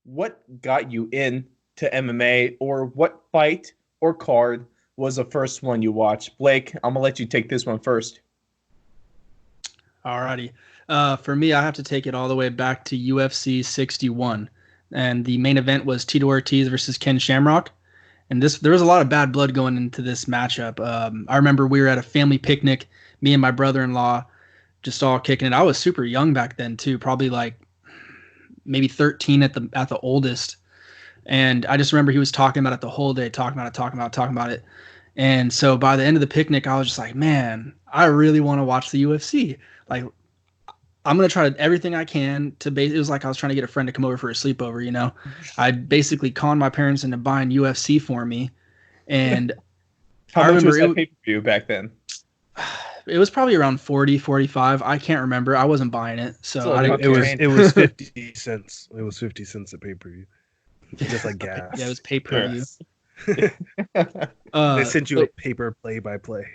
what got you into MMA, or what fight or card was the first one you watched? Blake, I'm gonna let you take this one first. Alrighty. For me, I have to take it all the way back to UFC 61. And the main event was Tito Ortiz versus Ken Shamrock. And there was a lot of bad blood going into this matchup. I remember we were at a family picnic, me and my brother-in-law, just all kicking it. I was super young back then too, probably like maybe 13 at the oldest. And I just remember he was talking about it the whole day, talking about it. And so by the end of the picnic, I was just like, man, I really want to watch the UFC. Like, I'm going to try everything I can to it was like I was trying to get a friend to come over for a sleepover, you know. I basically conned my parents into buying UFC for me. And How I much was remember that pay-per-view back then? it was probably around 40, 45. I can't remember. I wasn't buying it. So I didn't Okay. It was 50 cents. It was 50 cents a pay-per-view. Just like gas. Yeah, it was pay-per-view. They sent you a paper play-by-play.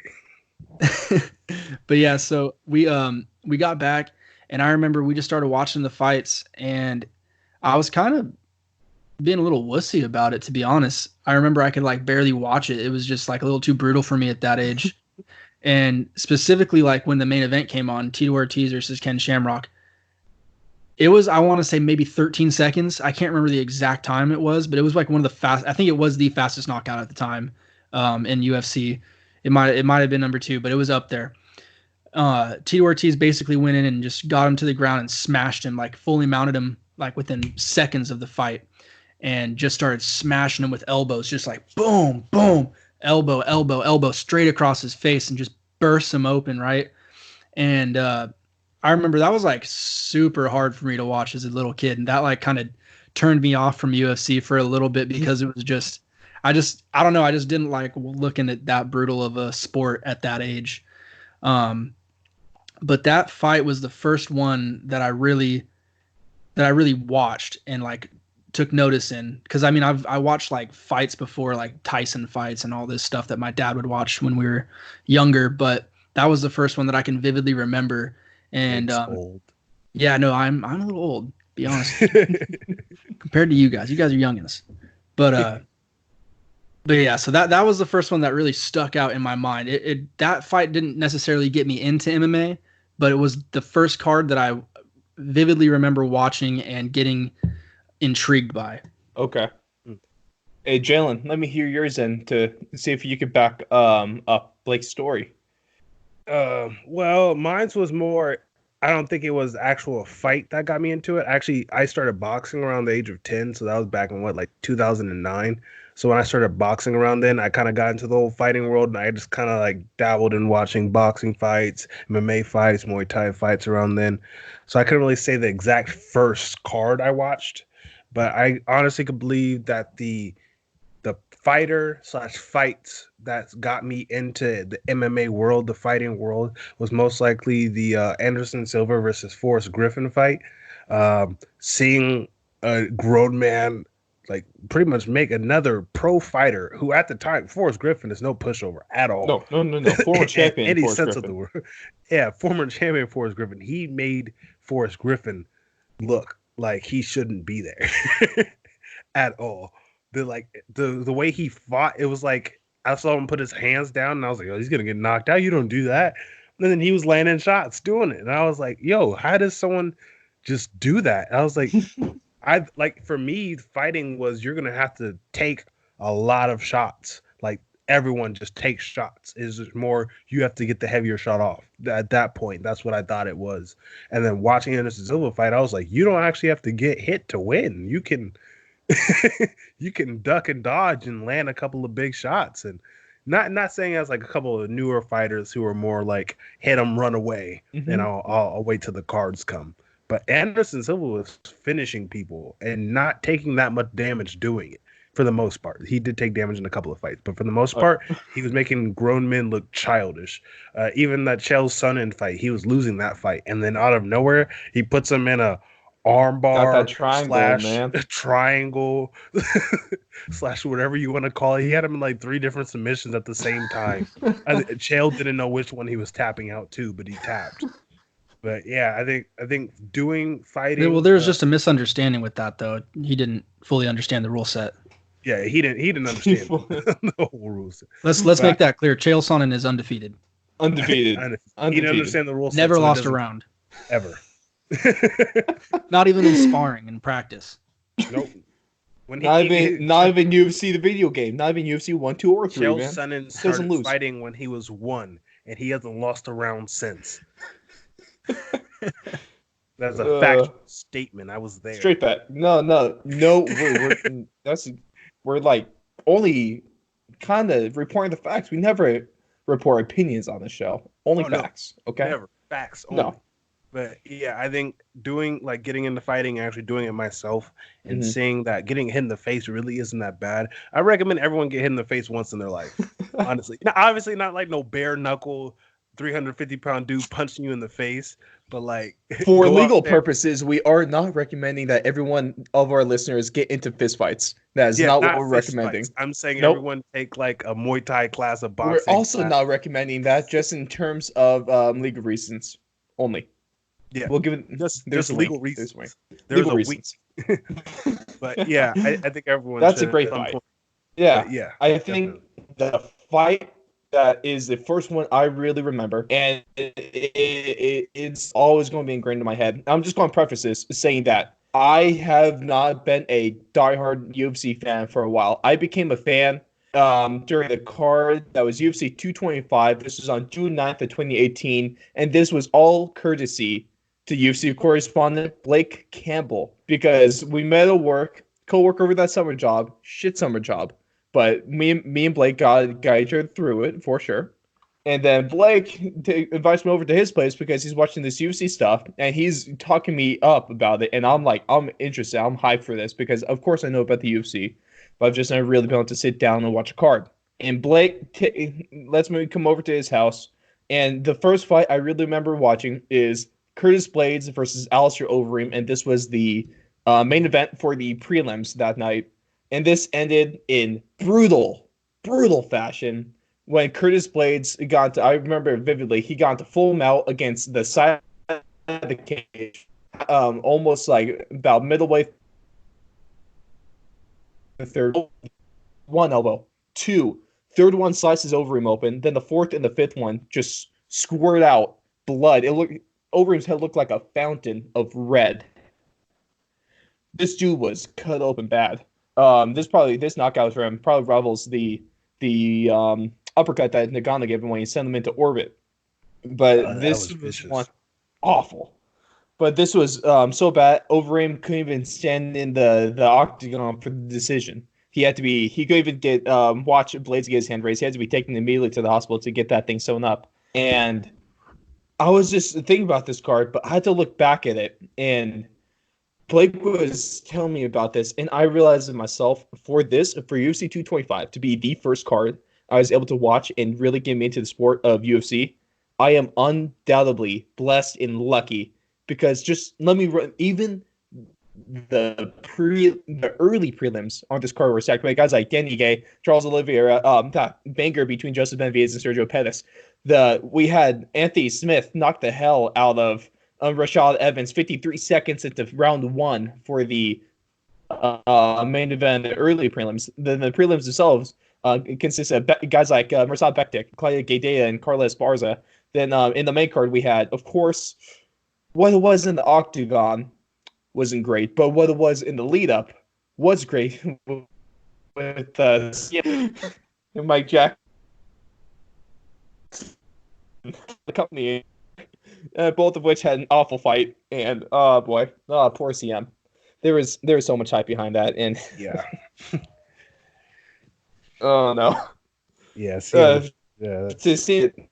But yeah, so we got back, and I remember we just started watching the fights, and I was kind of being a little wussy about it, to be honest. I remember I could like barely watch it. It was just like a little too brutal for me at that age. And specifically, like when the main event came on, Tito Ortiz versus Ken Shamrock, it was, I want to say maybe 13 seconds. I can't remember the exact time it was, but it was like one of the I think it was the fastest knockout at the time in UFC. It might have been number 2, but it was up there. Tito Ortiz basically went in and just got him to the ground and smashed him, like fully mounted him like within seconds of the fight, and just started smashing him with elbows, just like boom, boom, elbow, elbow, elbow, straight across his face, and just bursts him open, right? And I remember that was like super hard for me to watch as a little kid, and that like kind of turned me off from UFC for a little bit because it was just, I don't know, I just didn't like looking at that brutal of a sport at that age. But that fight was the first one that I really watched and like took notice in, because I mean I watched like fights before, like Tyson fights and all this stuff that my dad would watch when we were younger, but that was the first one that I can vividly remember. And Old. yeah, no, I'm a little old, be honest, compared to you guys. You guys are youngins, but yeah. So that was the first one that really stuck out in my mind. That fight didn't necessarily get me into MMA, but it was the first card that I vividly remember watching and getting intrigued by. Okay. Hey, Jalen, let me hear yours then to see if you could back up Blake's story. Well, mine's was more, I don't think it was actual fight that got me into it. Actually, I started boxing around the age of 10, so that was back in like 2009. So when I started boxing around then, I kind of got into the whole fighting world, and I just kind of like dabbled in watching boxing fights, MMA fights, Muay Thai fights around then. So I couldn't really say the exact first card I watched, but I honestly could believe that the fighter/fights that got me into the MMA world, the fighting world, was most likely the Anderson Silva versus Forrest Griffin fight. Seeing a grown man like pretty much make another pro fighter who at the time, Forrest Griffin is no pushover at all. No. Former champion. Any Forrest sense Griffin. of the word. Yeah, former champion Forrest Griffin. He made Forrest Griffin look like he shouldn't be there at all. The way he fought, it was like I saw him put his hands down, and I was like, "Oh, he's gonna get knocked out. You don't do that." And then he was landing shots, doing it, and I was like, "Yo, how does someone just do that?" I was like, for me, fighting was you're gonna have to take a lot of shots. Like everyone just takes shots. Is more you have to get the heavier shot off. At that point, that's what I thought it was. And then watching Anderson Silva fight, I was like, you don't actually have to get hit to win. You can. You can duck and dodge and land a couple of big shots, and not saying as like a couple of newer fighters who are more like hit them, run away, and I'll wait till the cards come. But Anderson Silva was finishing people and not taking that much damage doing it for the most part. He did take damage in a couple of fights, but for the most part, he was making grown men look childish. Even that Chael Sonnen fight, he was losing that fight, and then out of nowhere, he puts him in a armbar triangle slash whatever you want to call it. He had him in like 3 different submissions at the same time. Chael didn't know which one he was tapping out to, but he tapped. But yeah, I think doing fighting. Well, there was just a misunderstanding with that, though. He didn't fully understand the rule set. Yeah, he didn't understand the whole rules. Let's make But that clear. Chael Sonnen is undefeated. Undefeated. he didn't Undefeated. understand the rule set, Never so he lost a doesn't round. ever. Not even in sparring in practice. Nope. When Not even UFC the video game. Not even UFC 1, 2, or 3, Chael man. Sonnen Doesn't started lose. fighting when he was 1, and he hasn't lost a round since. That's a factual statement. I was there. Straight back. No. We're like only kind of reporting the facts. We never report opinions on the show. Only facts. Okay. Never facts. Only. No. But yeah, I think getting into fighting and actually doing it myself and seeing that getting hit in the face really isn't that bad. I recommend everyone get hit in the face once in their life. Honestly, now, obviously not like no bare knuckle 350-pound dude punching you in the face, but like for legal purposes, we are not recommending that everyone of our listeners get into fistfights. That is not what we're recommending. I'm saying everyone take like a Muay Thai class of boxing. We're also not recommending that, just in terms of legal reasons only. Yeah, we'll give it just legal reasons. There's legal reasons. But yeah, I think everyone. That's a great fight. Yeah, yeah. I think the fight that is the first one I really remember, and it's always going to be ingrained in my head. I'm just going to preface this saying that I have not been a diehard UFC fan for a while. I became a fan during the card that was UFC 225. This was on June 9th of 2018, and this was all courtesy to UFC correspondent Blake Campbell, because we met at work, co-worker with that summer job, shit summer job, but me and Blake got each other through it for sure. And then Blake invites me over to his place because he's watching this UFC stuff and he's talking me up about it. And I'm like, I'm interested. I'm hyped for this because, of course, I know about the UFC, but I've just never really been able to sit down and watch a card. And Blake lets me come over to his house. And the first fight I really remember watching is Curtis Blades versus Alistair Overeem. And this was the main event for the prelims that night. And this ended in brutal fashion. When Curtis Blades got to, I remember vividly, he got to full mount against the side of the cage, almost like about middleway. The third one elbow, third one slices Overeem open. Then the fourth and the fifth one just squirt out blood. Overeem's head looked like a fountain of red. This dude was cut open bad. This knockout for him probably rivals the uppercut that Nagano gave him when he sent him into orbit. But this was one awful. But this was so bad, Overeem couldn't even stand in the octagon for the decision. He couldn't even get watch Blades get his hand raised. He had to be taken immediately to the hospital to get that thing sewn up. And I was just thinking about this card, but I had to look back at it, and Blake was telling me about this, and I realized it myself for UFC 225 to be the first card I was able to watch and really get me into the sport of UFC. I am undoubtedly blessed and lucky because just let me run. Even the early prelims on this card were stacked by guys like Danny Gay, Charles Oliveira, that banger between Joseph Benavidez and Sergio Pettis. We had Anthony Smith knock the hell out of Rashad Evans 53 seconds into round one for the main event, the early prelims. The prelims themselves consist of guys like Mirsad Bektik, Claudia Gadelha, and Carlos Barza. Then in the main card, we had, of course, what it was in the octagon wasn't great, but what it was in the lead-up was great with Mike Jack, the company, both of which had an awful fight. And oh boy, poor CM. There was so much hype behind that, and yeah. Oh no. Yeah. To see it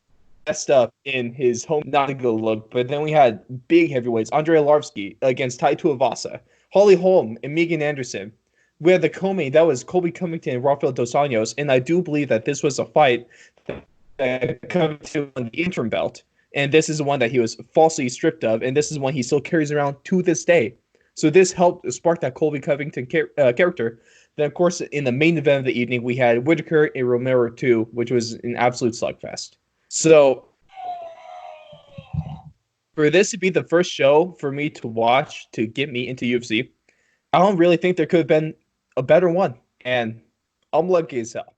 messed up in his home, not a good look. But then we had big heavyweights: Andrei Arlovsky against Tai Tuivasa, Holly Holm and Megan Anderson. We had the co-main, that was Colby Covington and Rafael Dos Anjos, and I do believe that this was a fight that Covington won the interim belt, and this is the one that he was falsely stripped of, and this is one he still carries around to this day. So this helped spark that Colby Covington character. Then, of course, in the main event of the evening, we had Whitaker and Romero 2, which was an absolute slugfest. So, for this to be the first show for me to watch to get me into UFC, I don't really think there could have been a better one. And I'm lucky as hell.